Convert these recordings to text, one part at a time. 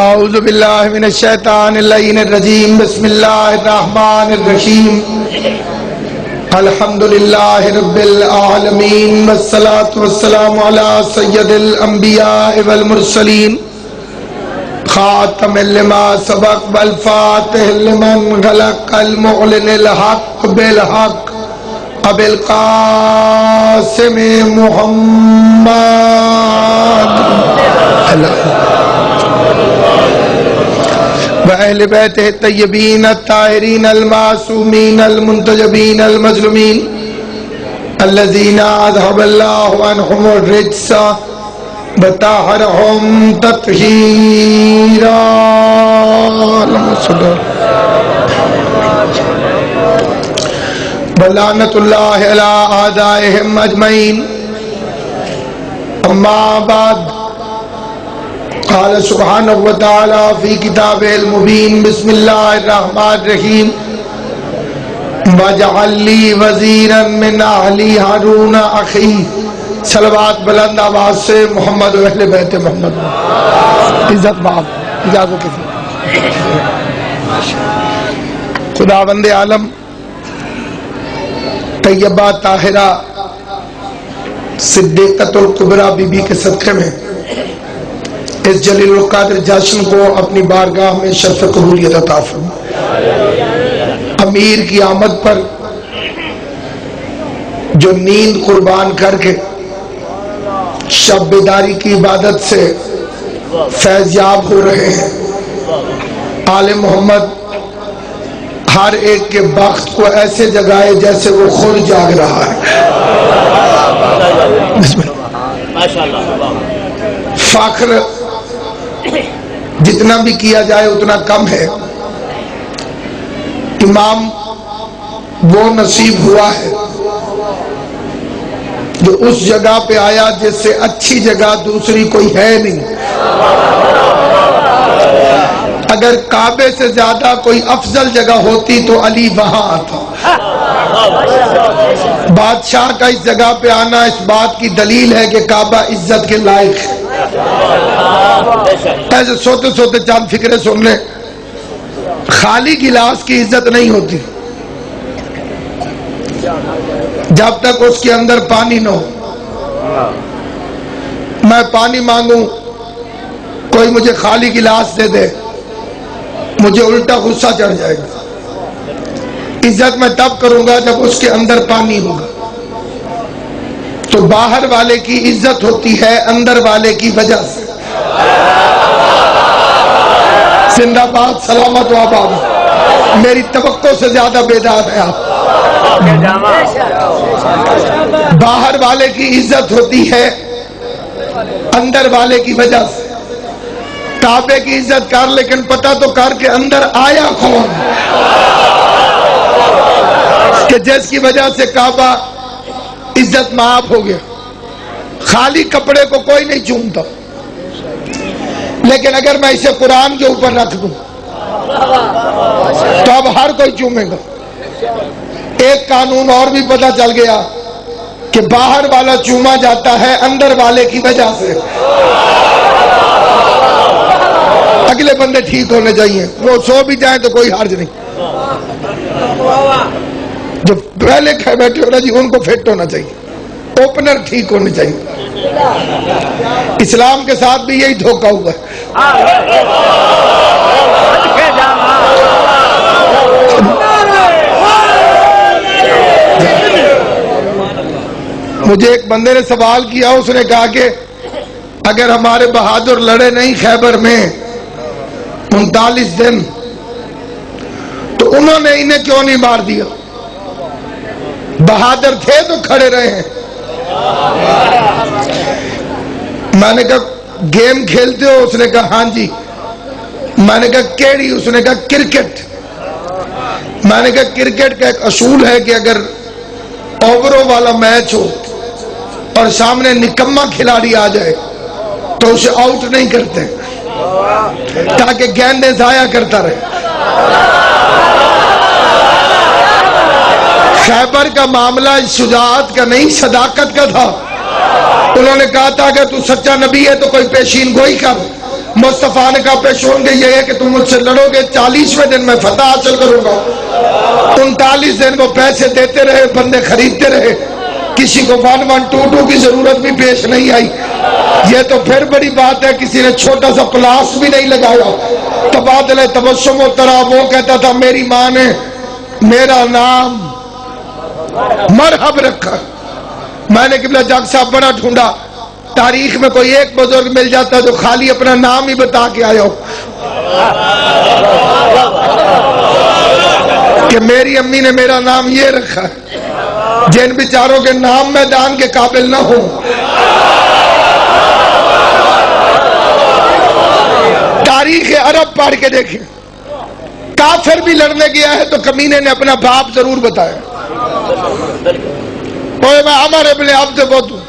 اعوذ باللہ من الشیطان اللعین الرجیم بسم اللہ الرحمن الرحیم الحمدللہ رب العالمین والصلاة والسلام علی سید الانبیاء والمرسلین خاتم لما سبق والفاتح لمن غلق المعلن الحق بالحق ابو القاسم محمد وأهل بيته الطيبين الطاهرين المعصومين المنتجبين المظلومين الذين أذهب الله عنهم الرجس وطهرهم تطهيرا. اللهم صل ولعنة الله على أعدائهم أجمعين. أما بعد قال سبحانه وتعالى في كتابه المبين بسم الله الرحمن الرحيم واجعل لي وزيرا من أهلي هارون أخي. صلوات بلند آواز سے محمد و اہل بیت محمد. عزت باب اجازت کی خداوند عالم طیبہ طاہرہ صدیقۃ الکبریٰ بی بی کے صدقے میں اس جلیل القدر جشن کو اپنی بارگاہ میں شرف قبولیت عطا فرما. امیر کی آمد پر جو نیند قربان کر کے شب بیداری کی عبادت سے فیض یاب ہو رہے ہیں، آل محمد ہر ایک کے بخت کو ایسے جگائے جیسے وہ خود جاگ رہا ہے. فخر جتنا بھی کیا جائے اتنا کم ہے. امام وہ نصیب ہوا ہے جو اس جگہ پہ آیا جس سے اچھی جگہ دوسری کوئی ہے نہیں. اگر کعبے سے زیادہ کوئی افضل جگہ ہوتی تو علی وہاں آتا. بادشاہ کا اس جگہ پہ آنا اس بات کی دلیل ہے کہ کعبہ عزت کے لائق ہے. ایسے سوتے سوتے چاند فکرے سن لیں، خالی گلاس کی عزت نہیں ہوتی جب تک اس کے اندر پانی نہ ہو. میں پانی مانگوں، کوئی مجھے خالی گلاس دے دے، مجھے الٹا غصہ چڑھ جائے گا. عزت میں تب کروں گا جب اس کے اندر پانی ہوگا. تو باہر والے کی عزت ہوتی ہے اندر والے کی وجہ سے. زندہ باد، سلامت و آباد. میری توقع سے زیادہ بیدار ہے آپ. باہر والے کی عزت ہوتی ہے اندر والے کی وجہ سے. کعبے کی عزت کر، لیکن پتہ تو کر کے اندر آیا کون کہ جس کی وجہ سے کعبہ عزت معاف ہو گیا. خالی کپڑے کو کوئی نہیں چومتا، لیکن اگر میں اسے قرآن کے اوپر رکھ دوں تو اب ہر کوئی چومے گا. ایک قانون اور بھی پتہ چل گیا کہ باہر والا چوما جاتا ہے اندر والے کی وجہ سے. اگلے بندے ٹھیک ہونے چاہیے، وہ سو بھی جائیں تو کوئی حرج نہیں. جو پہلے کھائے بیٹھے ہونا جی ان کو فٹ ہونا چاہیے، اوپنر ٹھیک ہونے چاہیے. اسلام کے ساتھ بھی یہی دھوکہ ہوا ہے. مجھے ایک بندے نے سوال کیا، اس نے کہا کہ اگر ہمارے بہادر لڑے نہیں خیبر میں 39 دن تو انہوں نے انہیں کیوں نہیں مار دیا؟ بہادر تھے تو کھڑے رہے ہیں. میں نے کہا گیم کھیلتے ہو؟ اس نے کہا ہاں جی. میں نے کہا کیڑی؟ اس نے کہا کرکٹ. میں نے کہا کرکٹ کا ایک اصول ہے کہ اگر اووروں والا میچ ہو اور سامنے نکما کھلاڑی آ جائے تو اسے آؤٹ نہیں کرتے تاکہ گیندیں ضائع کرتا رہے. خیبر کا معاملہ شجاعت کا نہیں، صداقت کا تھا. انہوں نے کہا تھا کہ تو سچا نبی ہے تو کوئی پیشین گوئی کر. مصطفیٰ نے کہا پیش ہوں گے یہ ہے کہ تم مجھ سے لڑو گے، 40ویں دن میں فتح حاصل کروں گا۔ 39 دن وہ پیسے دیتے رہے، بندے خریدتے رہے، کسی کو 1122 کی ضرورت بھی پیش نہیں آئی۔ یہ تو پھر بڑی بات ہے، کسی نے چھوٹا سا پلاس بھی نہیں لگایا۔ تبادلہ تبسم و طرح وہ کہتا تھا میری ماں نے میرا نام مرحب رکھا۔ میں نے قبلہ جاگ صاحب بڑا ڈھونڈا، تاریخ میں کوئی ایک بزرگ مل جاتا جو خالی اپنا نام ہی بتا کے آیا ہو کہ میری امی نے میرا نام یہ رکھا ہے۔ جن بیچاروں کے نام میدان کے قابل نہ ہوں، تاریخ عرب پڑھ کے دیکھیں، کافر بھی لڑنے گیا ہے تو کمینے نے اپنا باپ ضرور بتایا، میں عمر ابن عبد بود ہوں۔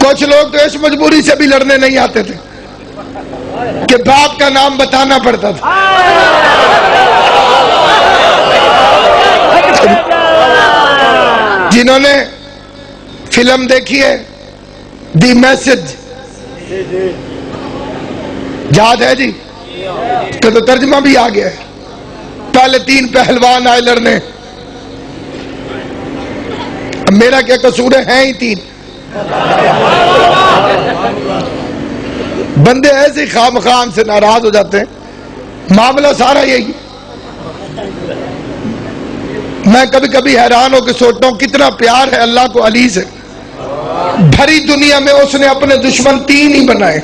کچھ لوگ تو اس مجبوری سے بھی لڑنے نہیں آتے تھے کہ باپ کا نام بتانا پڑتا تھا۔ جنہوں نے فلم دیکھی ہے دی میسج، یاد ہے جی؟ تو ترجمہ بھی آ گیا ہے۔ پہلے 3 پہلوان آئے لڑنے، میرا کیا قصور ہے ہی 3 بندے ایسے خام خام سے ناراض ہو جاتے ہیں، معاملہ سارا یہی۔ میں کبھی کبھی حیران ہو کے سوچتا ہوں کتنا پیار ہے اللہ کو علی سے، بھری دنیا میں اس نے اپنے دشمن 3 ہی بنائے،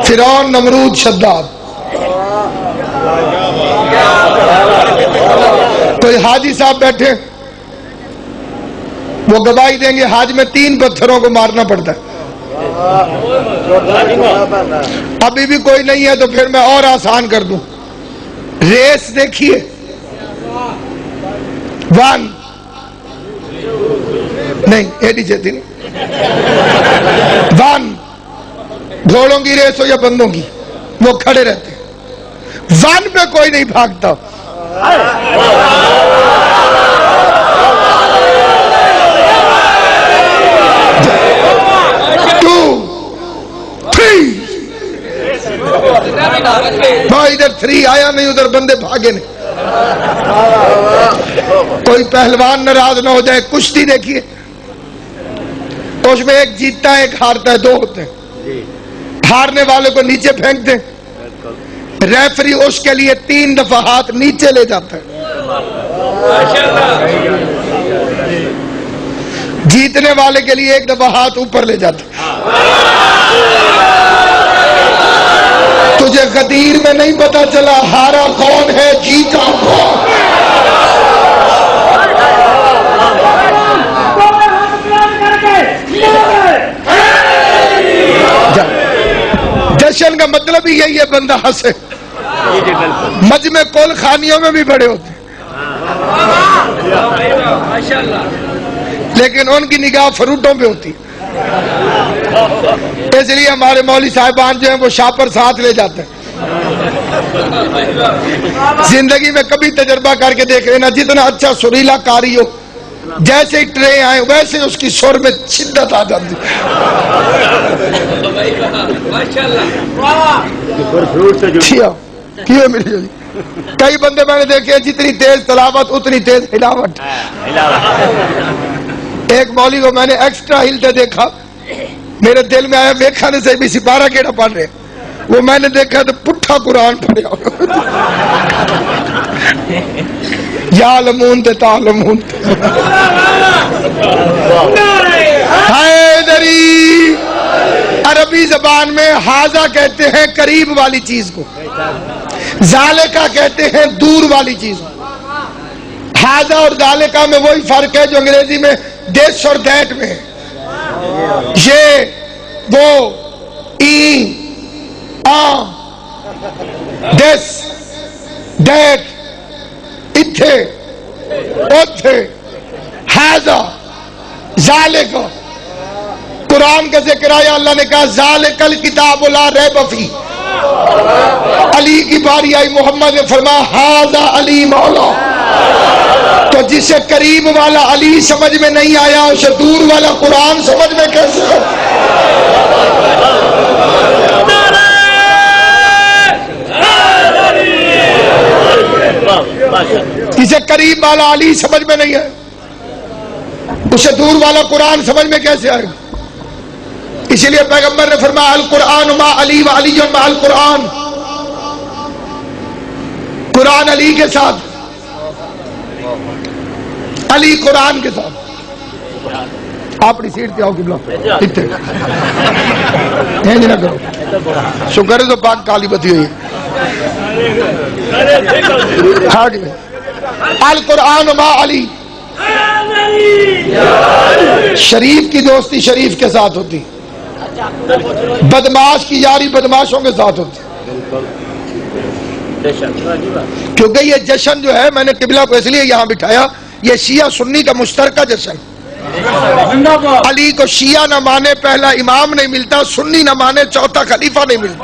فرعون، نمرود، شداد۔ کوئی حاجی صاحب بیٹھے، وہ گواہی دیں گے حج میں 3 پتھروں کو مارنا پڑتا ہے۔ ابھی بھی کوئی نہیں ہے تو پھر میں اور آسان کر دوں، ریس دیکھیے 1 نہیں ایڈی جیتی نہیں 1 گھوڑوں کی ریس ہو یا بندوں کی، وہ کھڑے رہتے 1 پہ کوئی نہیں بھاگتا۔ 2 3 بھائی ادھر 3 آیا نہیں، ادھر بندے بھاگے نہیں۔ کوئی پہلوان ناراض نہ ہو جائے، کشتی دیکھیے، اس میں ایک جیتتا ہے ایک ہارتا ہے، 2 ہوتے ہیں، ہارنے والے کو نیچے پھینک دیں، ریفری اس کے لیے 3 دفعہ ہاتھ نیچے لے جاتا ہے، جیتنے والے کے لیے 1 دفعہ ہاتھ اوپر لے جاتا ہے۔ تجھے غدیر میں نہیں پتا چلا ہارا کون ہے جیتا کون؟ جشن کا مطلب ہی یہی ہے بندہ ہنسے۔ مجمع کل خانیوں میں بھی بڑے ہوتے لیکن ان کی نگاہ فروٹوں پہ ہوتی، اس لیے ہمارے مولوی صاحبان جو ہیں وہ شاپر ساتھ لے جاتے ہیں۔ زندگی میں کبھی تجربہ کر کے دیکھ لینا، جتنا اچھا سریلا کاری ہو، جیسے ہی ٹرے آئے ویسے اس کی سر میں شدت آ جاتی۔ کئی بندے میں نے دیکھے جتنی تیز تلاوت اتنی تیز ہلاوٹ۔ ایک مولوی کو میں نے ایکسٹرا ہلتے دیکھا، میرے دل میں آیا میکھانے سے بھی سپارہ کیڑا پڑھ رہے، وہ میں نے دیکھا تو پٹھا قرآن پڑھا، یا لمون تے تعلمون۔ حیدری عربی زبان میں حاضہ کہتے ہیں قریب والی چیز کو، ذالکہ کہتے ہیں دور والی چیز کو۔ حاضہ اور ذالکہ میں وہی فرق ہے جو انگریزی میں دس اور دیٹ میں ہے۔ یہ وہ دس دیٹ اتھے اتھے حاضہ ذالکہ۔ قرآن کا ذکر آیا، اللہ نے کہا ذالک الکتاب لا ریب فیہ۔ علی کی باری آئی، محمد نے فرمایا حاضہ علی مولا۔ تو جسے قریب والا علی سمجھ میں نہیں آیا اسے دور والا قرآن سمجھ میں کیسے آیا؟ اسے قریب والا علی سمجھ میں نہیں ہے، اسے دور والا قرآن سمجھ میں کیسے آئے گا؟ اسی لیے پیغمبر نے فرمایا القرآن مع علی و علی مع القرآن، قرآن علی کے ساتھ، علی قرآن کے ساتھ۔ آپ اپنی سیٹ پہ آؤ قبلہ نہیں نہ کرو، شکر ہے تو پاک کالی بتی ہوئی ہے۔ القرآن مع علی، شریف کی دوستی شریف کے ساتھ ہوتی، بدماش کی یاری بدماشوں کے ساتھ ہوتی۔ کیونکہ یہ جشن جو ہے، میں نے قبلہ کو اس لیے یہاں بٹھایا، یہ شیعہ سنی کا مشترکہ جشن۔ علی کو شیعہ نہ مانے پہلا امام نہیں ملتا، سنی نہ مانے چوتھا خلیفہ نہیں ملتا۔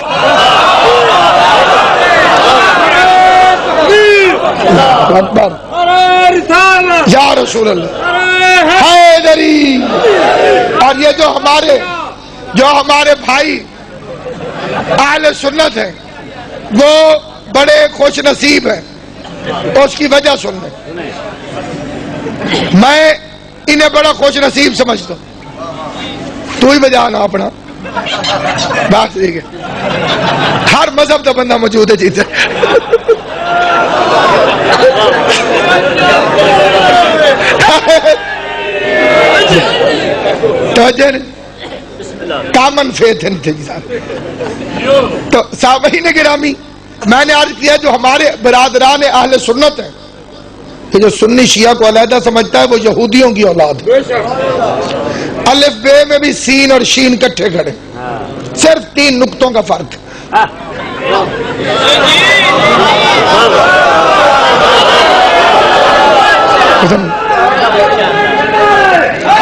اکبر یا رسول اللہ حیدری۔ اور یہ جو ہمارے بھائی اہل سنت ہیں وہ بڑے خوش نصیب ہیں، اس کی وجہ سن لیں، میں انہیں بڑا خوش نصیب سمجھتا ہوں۔ تو ہی بجانا اپنا بات ٹھیک ہے، ہر مذہب کا بندہ موجود ہے جیتے۔ کامن فیتھ انتظار۔ تو سامعین گرامی، میں نے عرض کیا جو ہمارے برادران اہل سنت ہیں، کہ جو سنی شیعہ کو علیحدہ سمجھتا ہے وہ یہودیوں کی اولاد ہے۔ الف بے میں بھی سین اور شین کٹھے کھڑے، صرف 3 نقطوں کا فرق۔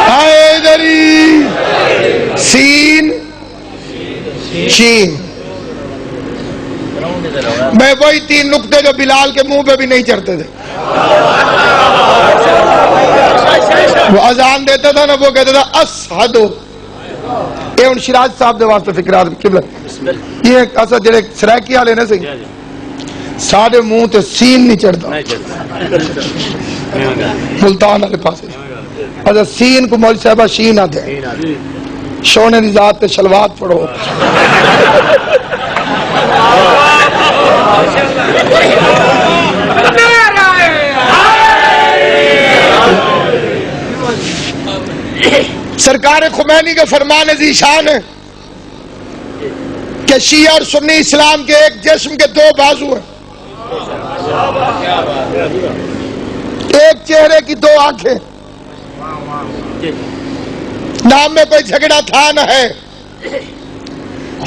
حیدری سین شین، میں وہی 3 نقطے جو بلال کے منہ پہ بھی نہیں چڑھتے تھے۔ وہ اذان دیتا تھا نا، وہ کہتا تھا اشہدو، یہ ان شراج صاحب دے واسطے فکرات قبلہ، یہ اصل جڑے سرائکی والے نے سی ساڑھے منہ تے سین نہیں چڑھتا، ملتان والے پاسے اچھا سین کو مول صاحبہ شین آتے شونے دی ذات تے شلوات پڑھو۔ سرکار خمینی کے فرمان ذی شان ہے کہ شیعہ اور سنی اسلام کے ایک جسم کے 2 بازو ہیں، ایک چہرے کی 2 آنکھیں۔ نام میں کوئی جھگڑا تھا نہ ہے،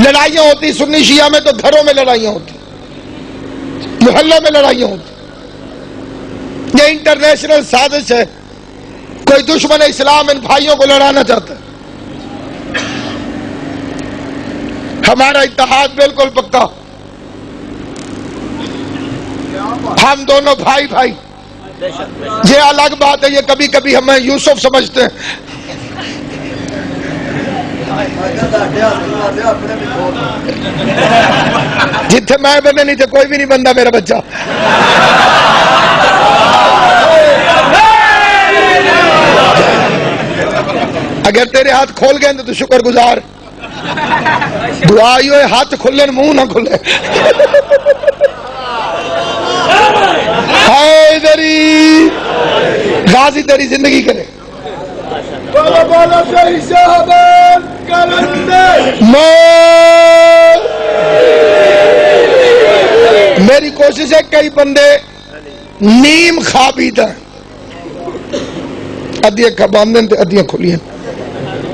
لڑائیاں ہوتی سنی شیعہ میں تو گھروں میں لڑائیاں ہوتی، محلوں میں لڑائیاں ہوتی۔ یہ انٹرنیشنل سازش ہے، کوئی دشمن اسلام ان بھائیوں کو لڑانا چاہتا ہے۔ ہمارا اتحاد بالکل پکا، ہم دونوں بھائی بھائی۔ یہ الگ بات ہے، یہ کبھی کبھی ہمیں یوسف سمجھتے ہیں۔ جتھے میں بندے نہیں تھے کوئی بھی نہیں بندہ میرا بچہ۔ اگر تیرے ہاتھ کھول گئے تو شکر گزار، دعا ہی ہوئے ہاتھ کھلے منہ نہ کھلے۔ حیدری غازی تیری زندگی کرے۔ میری کوشش ہے کئی بندے نیم خوابیدہ ادھیاں کھباندن تے ادھیاں کھلین،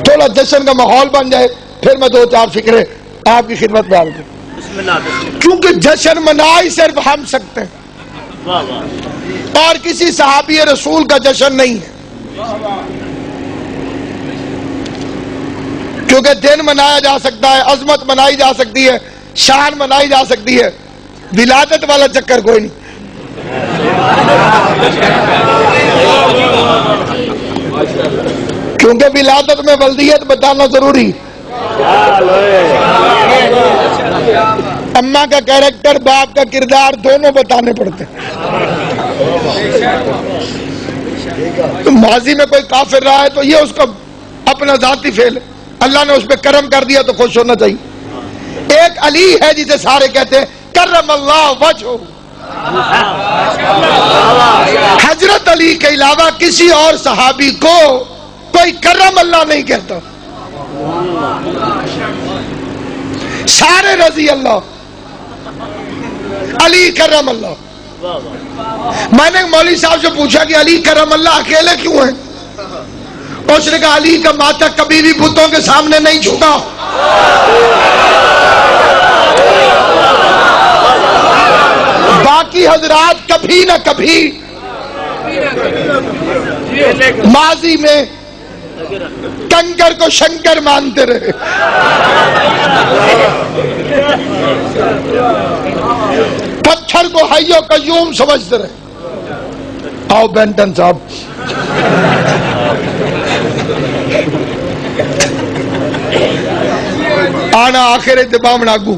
تھوڑا جشن کا ماحول بن جائے، پھر میں 2-4 فکریں آپ کی خدمت میں آؤں گی، کیونکہ جشن منا ہی صرف ہم سکتے ہیں اور کسی صحابی رسول کا جشن نہیں ہے، کیونکہ دن منایا جا سکتا ہے، عظمت منائی جا سکتی ہے، شان منائی جا سکتی ہے، ولادت والا چکر کوئی نہیں۔ کیونکہ ولادت میں ولدیت بتانا ضروری، اماں کا کیریکٹر باپ کا کردار دونوں بتانے پڑتے ہیں۔ ماضی میں کوئی کافر رہا ہے تو یہ اس کا اپنا ذاتی فعل ہے، اللہ نے اس پہ کرم کر دیا تو خوش ہونا چاہیے۔ ایک علی ہے جسے سارے کہتے ہیں کرم اللہ وجہہ، حضرت علی کے علاوہ کسی اور صحابی کو کوئی کرم اللہ نہیں کہتا، سارے رضی اللہ، علی کرم اللہ۔ میں نے مولوی صاحب سے پوچھا کہ علی کرم اللہ اکیلے کیوں ہیں؟ اس نے کہا علی کا ماتھا کبھی بھی بتوں کے سامنے نہیں جھکا، باقی حضرات کبھی نہ کبھی ماضی میں کنکر کو شنکر مانتے رہے۔ پتھر کو حی و قیوم سمجھتے رہے۔ آؤ بینٹن صاحب، آنا آخر اتباع مناگو۔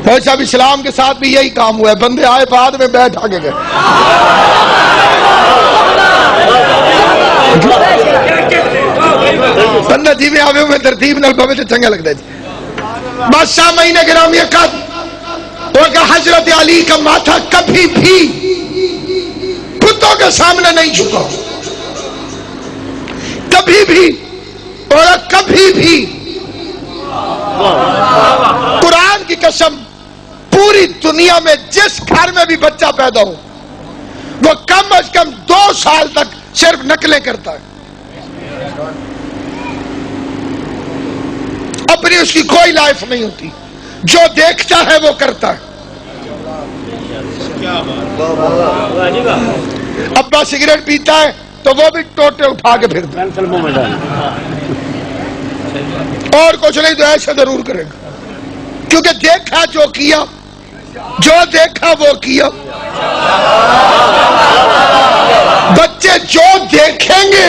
بھائی صاحب اسلام کے ساتھ بھی یہی کام ہوا ہے، بندے آئے بعد میں بیٹھ آگے گئے۔ بندہ جی میں آوے میں ترتیب نال بھوے تو چنگا لگتا ہے جی۔ بادشاہ مہینے گرامی قد اور کہ حضرت علی کا ماتھا کبھی بھی بتوں کے سامنے نہیں جھکا، کبھی بھی اور کبھی بھی۔ قرآن کی قسم، پوری دنیا میں جس گھر میں بھی بچہ پیدا ہو وہ کم از کم 2 سال تک صرف نقلیں کرتا ہے، اپنی اس کی کوئی لائف نہیں ہوتی، جو دیکھتا ہے وہ کرتا ہے۔ ابا سگریٹ پیتا ہے تو وہ بھی ٹوٹے اٹھا کے پھرتا ہے، اور کچھ نہیں تو ایسے ضرور کرے گا، کیونکہ دیکھا جو کیا، جو دیکھا وہ کیا۔ بچے جو دیکھیں گے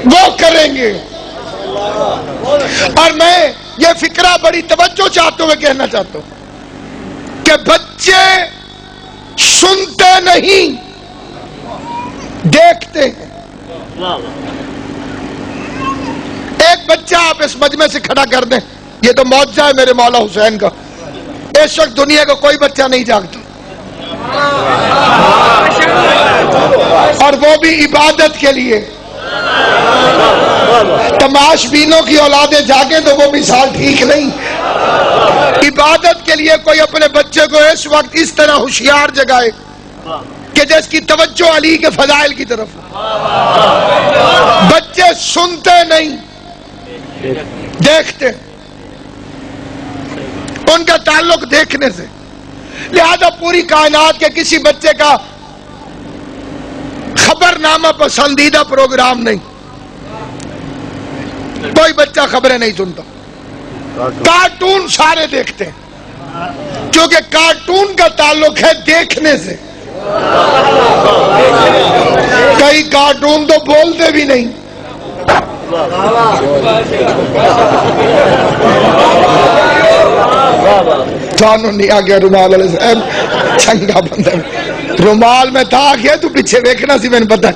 وہ کریں گے۔ اور میں یہ فکرہ بڑی توجہ چاہتے ہوئے کہنا چاہتا ہوں کہ بچے سنتے نہیں، دیکھتے ہیں۔ ایک بچہ آپ اس مجمع سے کھڑا کر دیں، یہ تو معجزہ ہے میرے مولا حسین کا، اس وقت دنیا کا کوئی بچہ نہیں جاگتا، اور وہ بھی عبادت کے لیے۔ تماش بینوں کی اولادیں جاگیں تو وہ مثال ٹھیک نہیں۔ عبادت کے لیے کوئی اپنے بچے کو اس وقت اس طرح ہوشیار جگائے کہ جس کی توجہ علی کے فضائل کی طرف۔ بچے سنتے نہیں، دیکھتے، ان کا تعلق دیکھنے سے۔ لہذا پوری کائنات کے کسی بچے کا خبرنامہ پسندیدہ پروگرام نہیں، کوئی بچہ خبریں نہیں سنتا۔ کارٹون سارے دیکھتے ہیں، کیونکہ کارٹون کا تعلق ہے دیکھنے سے۔ کئی کارٹون تو بولتے بھی نہیں۔ تھانوں نہیں آ گیا رومال علیہ السلام، چنگا بندہ رومال میں تھا گیا تو پیچھے دیکھنا سی، میں نے پتا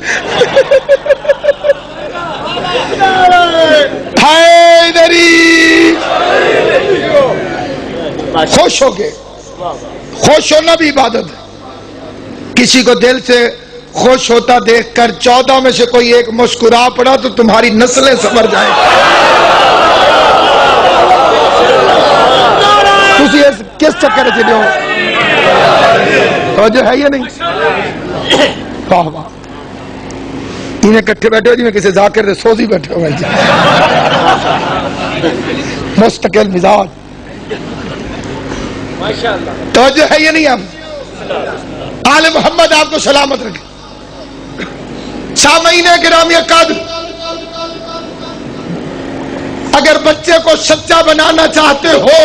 حیدری۔ خوش ہو گئے، خوش ہونا بھی عبادت ہے۔ کسی کو دل سے خوش ہوتا دیکھ کر 14 میں سے کوئی ایک مسکرا پڑا تو تمہاری نسلیں سنور جائیں۔ تسی کس چکر چلے ہو؟ توجہ ہے یا نہیں؟ واہ واہ، انہیں کٹھے بیٹھے ہو جی میں کسی ذاکر رسوزی بیٹھے ہوئے جی، مستقل مزاج۔ توجہ ہے یا نہیں؟ آپ آل محمد آپ کو سلامت رکھے۔ سامعین گرامی قدر، اگر بچے کو سچا بنانا چاہتے ہو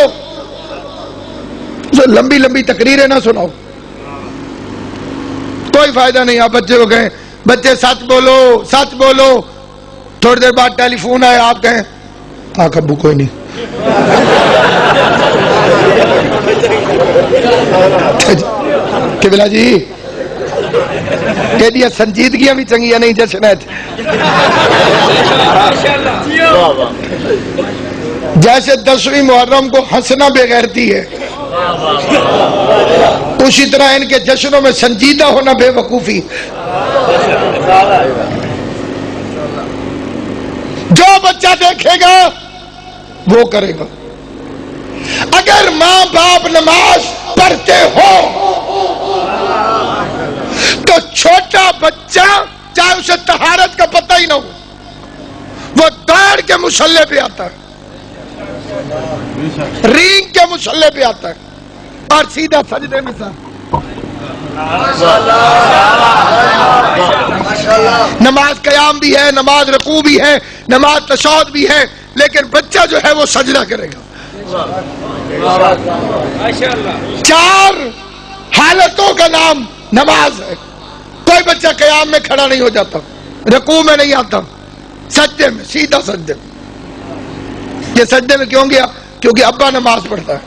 تو لمبی لمبی تقریریں نہ سناؤ، کوئی فائدہ نہیں۔ آپ بچے کو کہیں بچے سچ بولو سچ بولو، تھوڑی دیر بعد ٹیلی فون آئے آپ کہیں آنکھ ابو کوئی نہیں، قبلہ جی کہ سنجیدگیاں بھی چنگیاں نہیں جشن ہے جیسے 10ویں محرم کو ہنسنا بے غیرتی ہے، اسی طرح ان کے جشنوں میں سنجیدہ ہونا بے وقوفی۔ جو بچہ دیکھے گا وہ کرے گا۔ اگر ماں باپ نماز پڑھتے ہو تو چھوٹا بچہ چاہے اسے طہارت کا پتہ ہی نہ ہو، وہ دوڑ کے مصلی پہ آتا ہے، رینگ کے مصلی پہ آتا ہے اور سیدھا سجدے میں سا۔ نماز قیام بھی ہے، نماز رکوع بھی ہے، نماز تشہد بھی ہے، لیکن بچہ جو ہے وہ سجدہ کرے گا۔ 4 حالتوں کا نام نماز ہے۔ کوئی بچہ قیام میں کھڑا نہیں ہو جاتا، رکوع میں نہیں آتا، سجدے میں، سیدھا سجدے میں۔ یہ سجدے میں کیوں گیا؟ کیونکہ ابا نماز پڑھتا ہے۔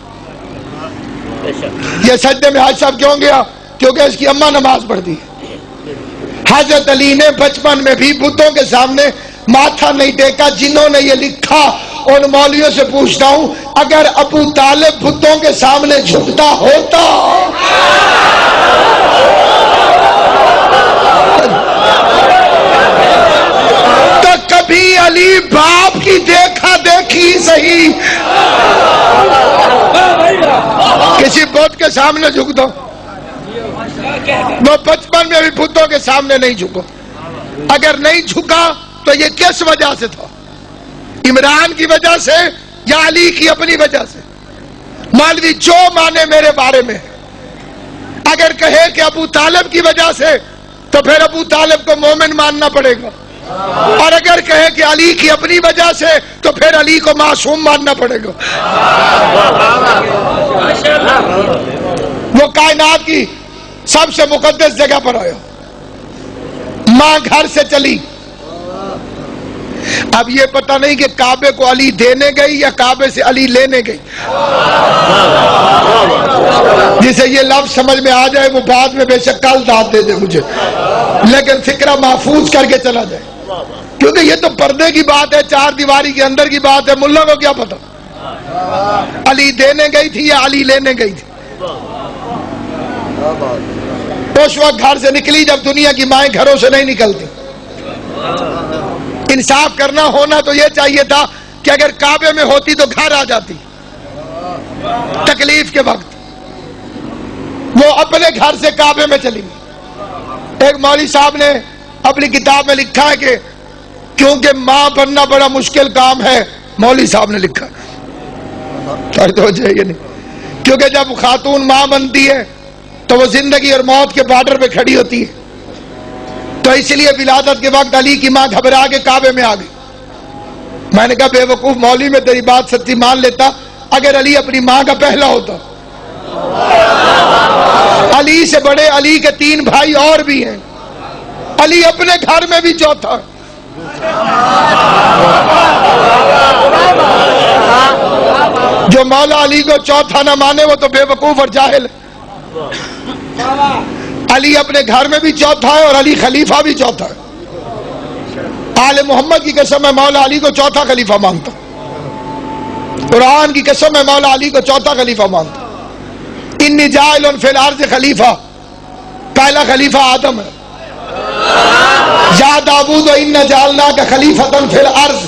یہ سجدے میں حاج صاحب کیوں گیا؟ کیونکہ اس کی اماں نماز پڑھتی ہے۔ حضرت علی نے بچپن میں بھی بتوں کے سامنے ماتھا نہیں ٹیکا۔ جنہوں نے یہ لکھا ان مولویوں سے پوچھتا ہوں، اگر ابو طالب بتوں کے سامنے جھکتا ہوتا تو کبھی علی باپ کی دیکھا دیکھی صحیح کسی بت کے سامنے جھکتا؟ وہ بچپن میں بھی بتوں کے سامنے نہیں جھکو۔ اگر نہیں جھکا تو یہ کس وجہ سے تھا؟ عمران کی وجہ سے یا علی کی اپنی وجہ سے؟ مولوی جو مانے میرے بارے میں، اگر کہے کہ ابو طالب کی وجہ سے تو پھر ابو طالب کو مومن ماننا پڑے گا، اور اگر کہے کہ علی کی اپنی وجہ سے تو پھر علی کو معصوم ماننا پڑے گا۔ وہ کائنات کی سب سے مقدس جگہ پر آیا، ماں گھر سے چلی۔ اب یہ پتہ نہیں کہ کعبے کو علی دینے گئی یا کعبے سے علی لینے گئی۔ جسے یہ لفظ سمجھ میں آ جائے وہ بعد میں بے شک کل داد دے دے مجھے، لیکن فکرہ محفوظ کر کے چلا جائے، کیونکہ یہ تو پردے کی بات ہے، 4 دیواری کے اندر کی بات ہے، ملا کو کیا پتا علی دینے گئی تھی یا علی لینے گئی تھی۔ اس وقت گھر سے نکلی جب دنیا کی مائیں گھروں سے نہیں نکلتی۔ انصاف کرنا ہونا تو یہ چاہیے تھا کہ اگر کعبے میں ہوتی تو گھر آ جاتی تکلیف کے وقت۔ وہ اپنے گھر سے کعبے میں چلی۔ ایک مولوی صاحب نے اپنی کتاب میں لکھا ہے کہ کیونکہ ماں بننا بڑا مشکل کام ہے، مولوی صاحب نے لکھا کیونکہ جب خاتون ماں بنتی ہے تو وہ زندگی اور موت کے بارڈر پہ کھڑی ہوتی ہے، تو اس لیے ولادت کے وقت علی کی ماں گھبرا کے کعبے میں آ گئی۔ میں نے کہا بے وقوف مولوی، میں تیری بات سچی مان لیتا اگر علی اپنی ماں کا پہلا ہوتا۔ علی سے بڑے علی کے 3 بھائی اور بھی ہیں، علی اپنے گھر میں بھی چوتھا۔ جو مولا علی کو چوتھا نہ مانے وہ تو بے وقوف اور جاہل ہے۔ علی اپنے گھر میں بھی چوتھا ہے اور علی خلیفہ بھی چوتھا ہے۔ آل محمد کی قسم میں مولا علی کو چوتھا خلیفہ مانتا، قرآن کی قسم میں مولا علی کو چوتھا خلیفہ مانتا۔ انی جاعل فی الارض خلیفہ، پہلا خلیفہ آدم ہے۔ یا داؤد انا جعلناک خلیفۃ فی الارض،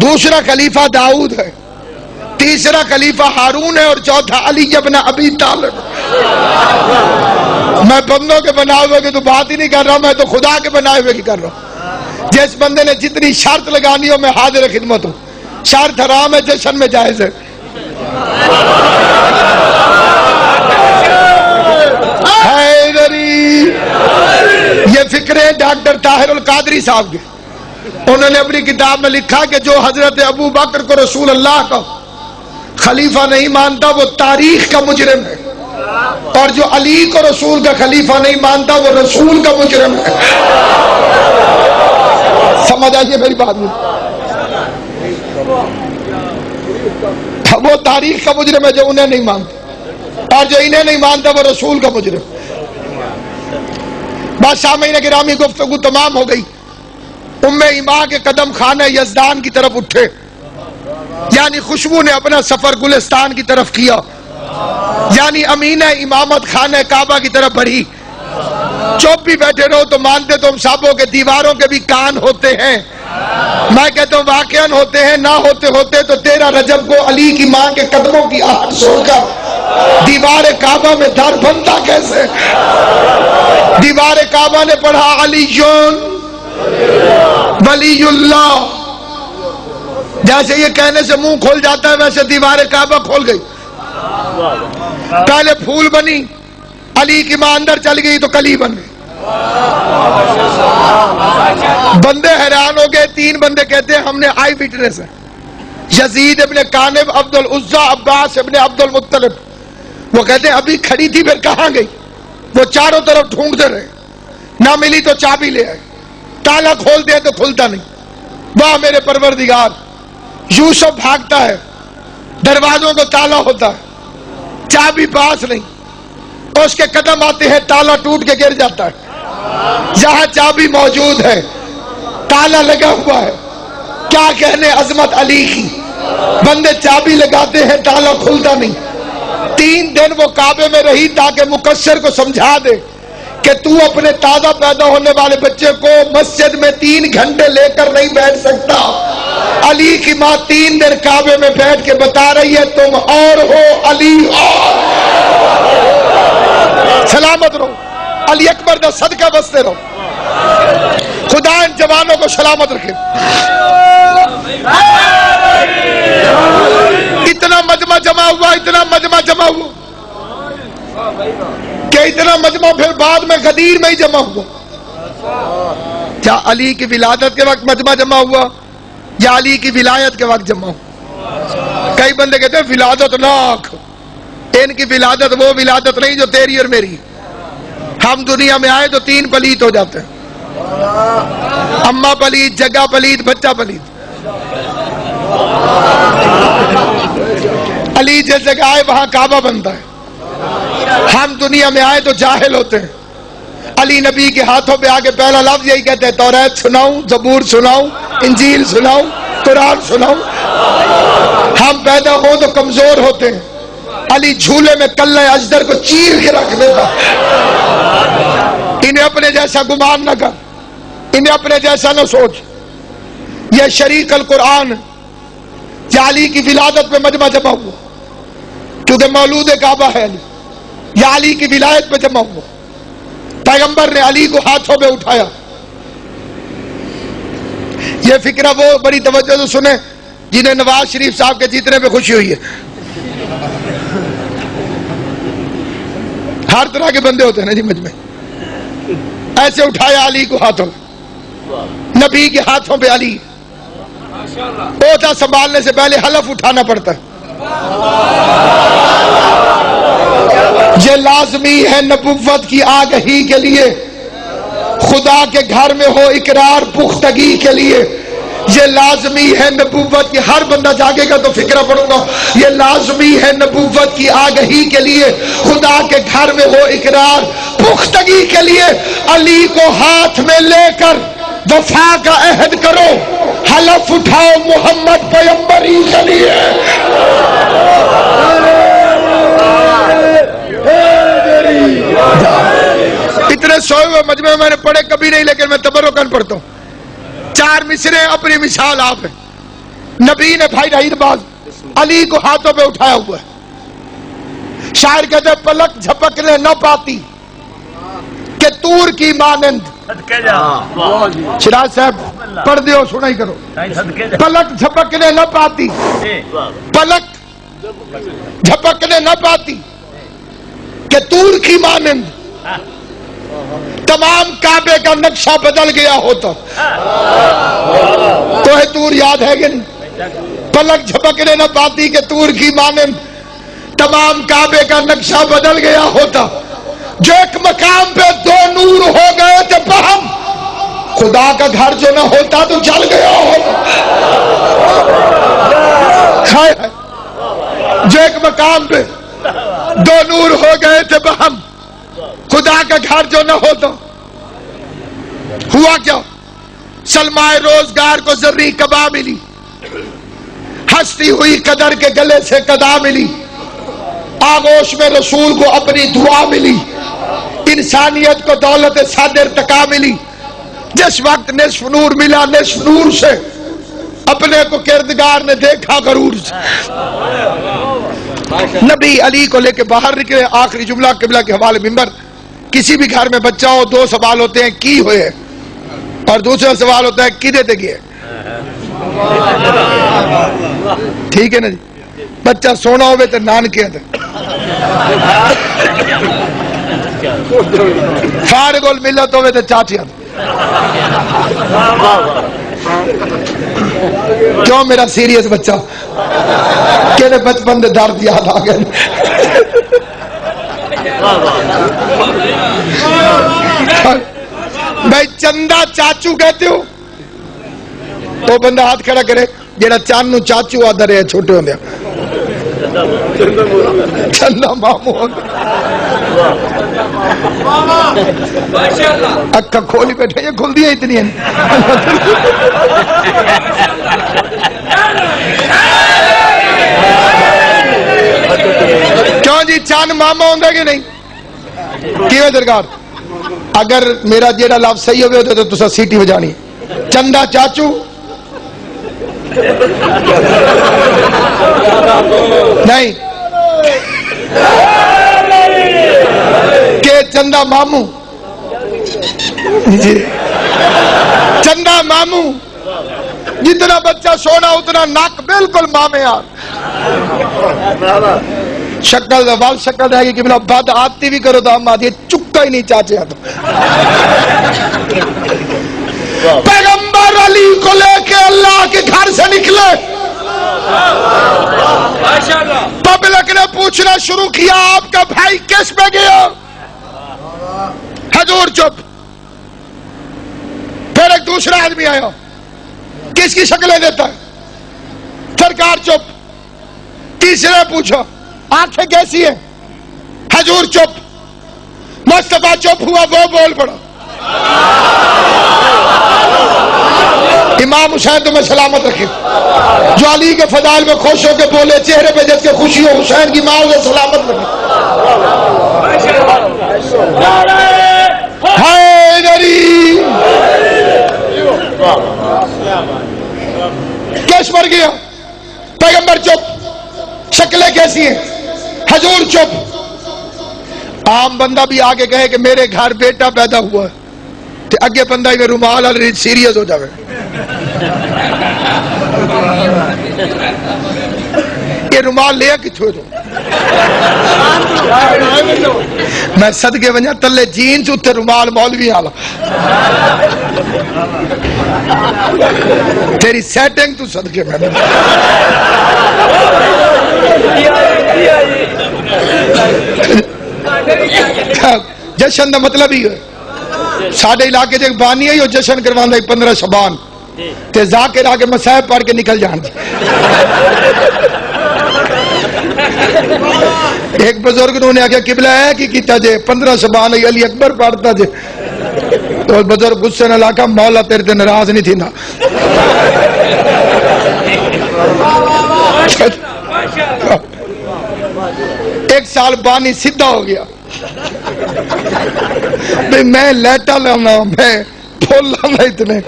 دوسرا خلیفہ داؤد ہے، تیسرا خلیفہ ہارون ہے، اور چوتھا علی ابن ابی طالب۔ میں بندوں کے بنائے ہوئے کی تو بات ہی نہیں کر رہا، میں تو خدا کے بنائے ہوئے کی کر رہا ہوں۔ جس بندے نے جتنی شرط لگانی ہو میں حاضر خدمت ہوں۔ شرط حرام ہے، جشن میں جائز ہے۔ حیدری، یہ فکرے ڈاکٹر طاہر القادری صاحب کے، انہوں نے اپنی کتاب میں لکھا کہ جو حضرت ابو بکر کو رسول اللہ کا خلیفہ نہیں مانتا وہ تاریخ کا مجرم ہے، اور جو علی کو رسول کا خلیفہ نہیں مانتا وہ رسول کا مجرم ہے۔ سمجھ آئیے میری بات میں؟ وہ تاریخ کا مجرم ہے جو انہیں نہیں مانتا، اور جو انہیں نہیں مانتا وہ رسول کا مجرم۔ سامعین گرامی گفتگو تمام ہو گئی. ایمان کے قدم خانہ یزدان کی طرف اٹھے، یعنی خوشبو نے اپنا سفر گلستان کی طرف کیا، یعنی امینہ امامت خانہ کعبہ کی طرف بڑھی. چپ بھی بیٹھے رہو تو مانتے تم سابوں کے دیواروں کے بھی کان ہوتے ہیں. میں کہتا ہوں واقعاً ہوتے ہیں، نہ ہوتے ہوتے تو 13 رجب کو علی کی ماں کے قدموں کی آہٹ سن کر دیوار کعبہ میں در بنتا کیسے؟ دیوار کعبہ نے پڑھا علی ولی اللہ. جیسے یہ کہنے سے منہ کھول جاتا ہے ویسے دیوار کعبہ کھول گئی. پہلے پھول بنی، علی کی ماں اندر چل گئی تو کلی بن گئی. بندے حیران ہو گئے. 3 بندے کہتے ہیں ہم نے آئی وٹنس ہے. یزید ابن کانب، عبد العزہ، عباس ابن عبد المطلب. وہ کہتے ہیں ابھی کھڑی تھی پھر کہاں گئی؟ وہ چاروں طرف ڈھونڈتے رہے، نہ ملی تو چابی لے آئے. تالا کھول دے تو کھلتا نہیں. واہ میرے پروردگار، یوسف بھاگتا ہے، دروازوں کو تالا ہوتا ہے، چابی پاس نہیں. اس کے قدم آتے ہیں، تالا ٹوٹ کے گر جاتا ہے. جہاں چابی موجود ہے تالا لگا ہوا ہے. کیا کہنے عظمت علی کی. بندے چابی لگاتے ہیں، تالا کھلتا نہیں. 3 دن وہ کعبے میں رہی تاکہ مقصر کو سمجھا دے کہ تو اپنے تازہ پیدا ہونے والے بچے کو مسجد میں 3 گھنٹے لے کر نہیں بیٹھ سکتا. علی کی ماں 3 دن کعبے میں بیٹھ کے بتا رہی ہے تم اور ہو علی اور. سلامت رہو، علی اکبر دا صدقہ بستے رہو. خدا ان جوانوں کو سلامت رکھے. اتنا مجمع جمع ہوا، اتنا مجمع جمع ہوا کہ اتنا مجمع پھر بعد میں غدیر میں ہی جمع ہوا. کیا علی کی ولادت کے وقت مجمع جمع ہوا یا علی کی ولایت کے وقت جمع ہوا؟ کئی بندے کہتے ہیں ولادت ناک. ان کی ولادت وہ ولادت نہیں جو تیری اور میری. ہم دنیا میں آئے تو 3 پلیت ہو جاتے ہیں، اماں پلیت، جگہ پلیت، بچہ پلیت. علی جس جگہ آئے وہاں کعبہ بنتا ہے. ہم دنیا میں آئے تو جاہل ہوتے ہیں. علی نبی کے ہاتھوں پہ آگے پہلا لفظ یہی کہتے ہیں توریت سناؤں، زبور سناؤں، انجیل سناؤں، قرآن سناؤں. ہم پیدا ہوں تو کمزور ہوتے ہیں. علی جھولے میں کلہ اجدر کو چیر کے رکھ دیتا. انہیں اپنے جیسا گمان نہ کر، انہیں اپنے جیسا نہ سوچ. یہ شریک القرآن یا علی کی ولادت پہ مجمع جمع ہوا کیونکہ مولود کعبہ ہے علی، یا علی کی ولایت پہ جمع ہوا. پیغمبر نے علی کو ہاتھوں پہ اٹھایا. یہ فکرہ وہ بڑی توجہ سے سنیں جنہیں نواز شریف صاحب کے جیتنے پہ خوشی ہوئی ہے. ہر طرح کے بندے ہوتے ہیں نا جی مجھ میں. ایسے اٹھایا علی کو ہاتھوں پہ. نبی کے ہاتھوں پہ علی. اوٹا سنبھالنے سے پہلے حلف اٹھانا پڑتا ہے. یہ لازمی ہے نبوت کی آگہی کے لیے، خدا کے گھر میں ہو اقرار پختگی کے لیے. یہ لازمی ہے نبوت کی، ہر بندہ جاگے گا تو فکرہ پڑھوں گا. یہ لازمی ہے نبوت کی آگہی کے لیے، خدا کے گھر میں ہو اقرار پختگی کے لیے. علی کو ہاتھ میں لے کر وفا کا عہد کرو، حلف اٹھاؤ محمد پیغمبری کے لیے. اتنے سوئے ہوئے مجمع میں نے پڑھے کبھی نہیں، لیکن میں تبرکاً پڑھتا ہوں. 4 مصرے اپنی مثال آپ ہے. نبی نے بھائی رہید باز علی کو ہاتھوں پہ اٹھایا ہوا ہے. شاعر کہتے ہیں پلک جھپکنے نہ پاتی کہ تور کی مانند. شراز صاحب پڑھ دیو سنائی کرو. پلک جھپکنے نہ پاتی، پلک جھپکنے نہ پاتی کہ تور کی مانند تمام کعبے کا نقشہ بدل گیا ہوتا. کوہ تور یاد ہے کہ نہیں؟ پلک جھپکنے نہ پاتی کہ تور کی مانند تمام کعبے کا نقشہ بدل گیا ہوتا. جو ایک مقام پہ 2 نور ہو گئے تھے بہم، خدا کا گھر جو نہ ہوتا تو جل گیا ہوتا. جو ایک مقام پہ 2 نور ہو گئے تھے بہم، خدا کا گھر جو نہ ہوتا ہوا کیا؟ سلمائے روزگار کو ذرّی کبا ملی، ہستی ہوئی قدر کے گلے سے قدا ملی، آغوش میں رسول کو اپنی دعا ملی، انسانیت کو دولت صادر تقا ملی۔ جس وقت نصف نور ملا، نصف نور سے اپنے کو کردگار نے دیکھا غرور سے۔ نبی علی کو لے کے باہر نکلے، آخری جملہ قبلہ کے حوالے منبر۔ کسی بھی گھر میں بچہ ہو، دو سوال ہوتے ہیں، کی ہوئے اور دوسرا سوال ہوتا ہے کی دیتے گئے۔ ٹھیک ہے نا جی؟ بچہ سونا ہوئے تو نان کیا تھا، فارغ الملت ہوئے تو چاچیا تھا۔ کیوں میرا سیریس بچہ کہ بچپن دے درد یاد آ گئے؟ بھائی چندہ چاچو کہتے ہو؟ وہ بندہ ہاتھ کھڑا کرے جیڑا چان نو چاچو آدھا رہے چھوٹے ہوندے، چندہ مامو اکھا کھولی بیٹھے، یہ کھل دیا اتنی ہیں۔ کیوں جی چان ماما ہوندہ کہ نہیں؟ کیوں درکار؟ اگر میرا جیڑا لفظ صحیح ہوئے ہوتے تو تسا سیٹی بجانی۔ چندہ چاچو نہیں کہ چندہ مامو؟ جی چندہ مامو، جتنا بچہ سونا اتنا ناک بالکل مامے آر۔ شکل وال شکل رہے گی کہ بد آتی بھی کرو تو ہم آتی چکتا ہی نہیں چاچے تو۔ پیغمبر علی کو لے کے اللہ کے گھر سے نکلے، پبلک نے پوچھنا شروع کیا آپ کا بھائی کس میں گیا؟ حضور چپ۔ پھر ایک دوسرا آدمی آیا، کس کی شکلیں دیتا ہے؟ سرکار چپ۔ تیسرے پوچھا آنکھیں کیسی ہیں؟ حضور چپ۔ مصطفیٰ چپ ہوا، وہ بول پڑا۔ امام حسین تمہیں سلامت رکھے، جو علی کے فضائل میں خوش ہو کے بولے، چہرے پہ جس کے خوشی ہو، حسین کی ماں اسے سلامت رکھے۔ حیدری کیس مر گیا؟ پیغمبر چپ۔ شکلیں کیسی ہیں؟ حضور چپ۔ عام بندہ بھی آگے کہے کہ میرے گھر بیٹا پیدا ہوا ہے تو اگے بندہ ہی میں رومال علی سیریس ہو جاوے۔ یہ رومال لیا کتھوں تو میں صدقے ونجا تلے جینز اتھے رومال مولوی آلا۔ تیری سیٹنگ تو صدقے میں جشن دا مطلب ہی ہے، ساڑھے علاقے جے بانی ہے، یہ جشن کروان دا 15 شبان تے ذاکر آگے مسائب پڑھ کے نکل جان دی۔ ایک بزرگ انہوں نے آگیا قبلہ ہے کی کیتا جے 15 شبان علی اکبر پڑھتا جے، تو بزرگ غصے نہ لاکا مولا تیرے تے ناراض نہیں تھی نا۔ ایک سال بانی سدھا ہو گیا، میں لیٹا لانا، میں پھول لانا، اتنے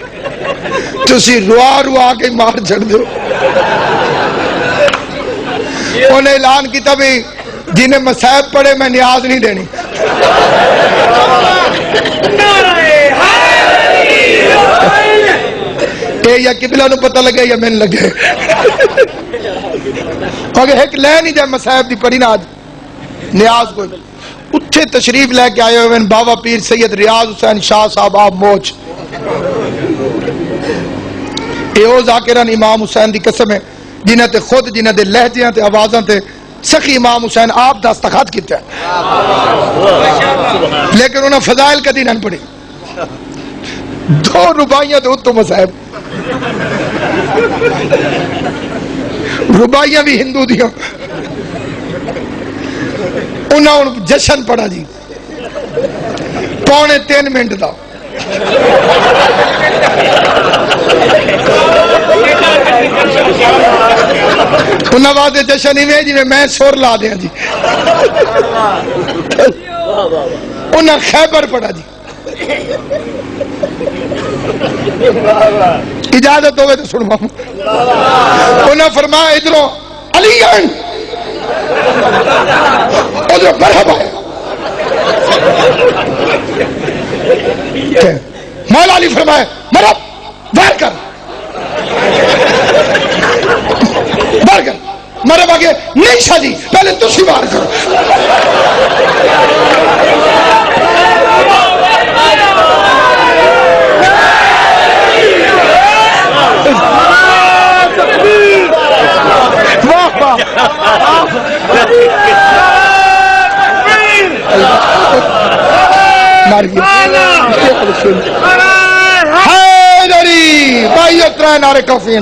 تسی روا روا کے مار چھڑ دو۔ انہیں اعلان کیتا بھی جنہیں مسائب پڑے میں نیاز نہیں دینی۔ یا قبلہ نو پتہ لگے یا من لگے، اگر ایک لے نہیں جائے مسائب دی پڑی نا نیاز کوئی۔ اتھے تشریف لے کے آئے ہوئے بابا پیر سید ریاض حسین شاہ صاحب آپ موج، ایو ذاکران امام حسین دی قسم ہے جنہیں تے خود جنہیں دے لہجیاں تے آوازاں تے سخی امام حسین آپ دستخط کیتے ہیں، لیکن انہوں نے فضائل کا دین پڑھی۔ 2 ربائیاں تے اتو مسائب، ربائیاں بھی ہندو دیاں، انہوں جشن پڑھا جی 2.25 منٹ دا، انہاں واسطے جشن ہی جی میں سور لا دیا جی. انہاں خیبر پڑھا جی. اجازت ہوئے تو سنوا. انہاں فرمایا ادھروں علی ادھر مرحبا. مولا علی فرمائے مرحب وار کر وار کر. مرحب آگے نہیں شاہ جی پہلے تسی وار کرو. حیدری بھائی اترا نعرے کافی ہیں.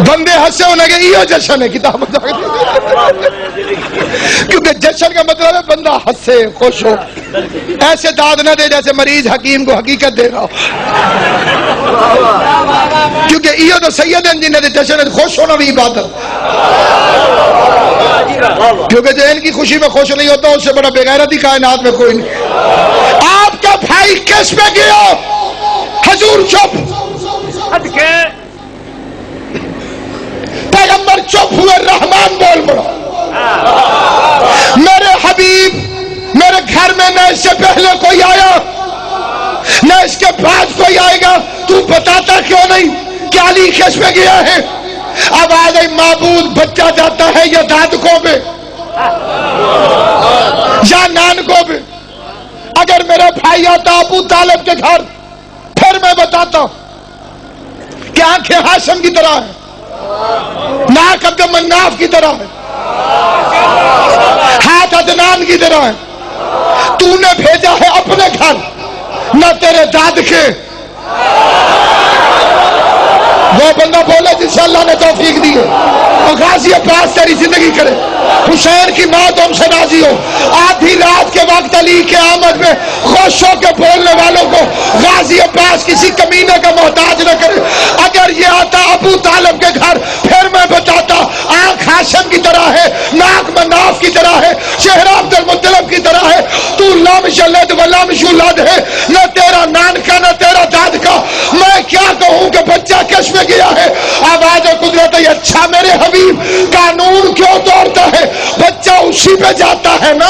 بندے ہنسے ہونے کے یہ جشن ہے کتاب. کیونکہ جشن کا مطلب ہے بندہ ہنسے خوش ہو. ایسے داد نہ دے جیسے مریض حکیم کو حقیقت دے رہا ہو. کیونکہ یہ تو سید ہیں جنہیں جشن ہے خوش ہونا بھی عبادت. کیونکہ جو ان کی خوشی میں خوش نہیں ہوتا اس سے بڑا بغیرتی کائنات میں کوئی نہیں. آپ کا بھائی کس میں گیا؟ حضور چپ. پیغمبر چپ ہوئے. رحمان بول پڑا. میرے حبیب میرے گھر میں نہ اس سے پہلے کوئی آیا نہ اس کے بعد کوئی آئے گا. تو بتاتا کیوں نہیں کہ علی کس میں گیا ہے؟ اب آ گئی معبود بچہ جاتا ہے یا دادکوں میں یا نانکوں میں. اگر میرا بھائی آتا ابو طالب کے گھر پھر میں بتاتا کہ آنکھیں ہاشم کی طرح ہے, ناک عبد مناف کی طرح ہے, ہاتھ عدنان کی طرح ہے. تو نے بھیجا ہے اپنے گھر نہ تیرے داد کے. وہ بندہ بولے جس سے اللہ نے توفیق دی ہے اور غازی عباس تیری زندگی کرے, حسین کی موت ہم سے راضی ہو. آدھی رات کے وقت علی کے آمد میں خوش ہو کے بولنے والوں کو غازی عباس کسی کمینے کا محتاج نہ کرے. اگر یہ آتا ابو طالب کے گھر پھر میں بتاتا آنکھ ہاشم کی طرح ہے, ناک مناف کی طرح ہے, چہرہ عبد المطلب کی طرح ہے. تو لام شلد و لام شولد ہے, نہ تیرا نان کا نہ تیرا داد کا. میں کیا کہوں کہ بچہ کش میں گیا ہے. آواز قدرت ہے. اچھا میرے حبیب قانون کیوں توڑتا ہے؟ بچہ اسی پہ جاتا ہے نا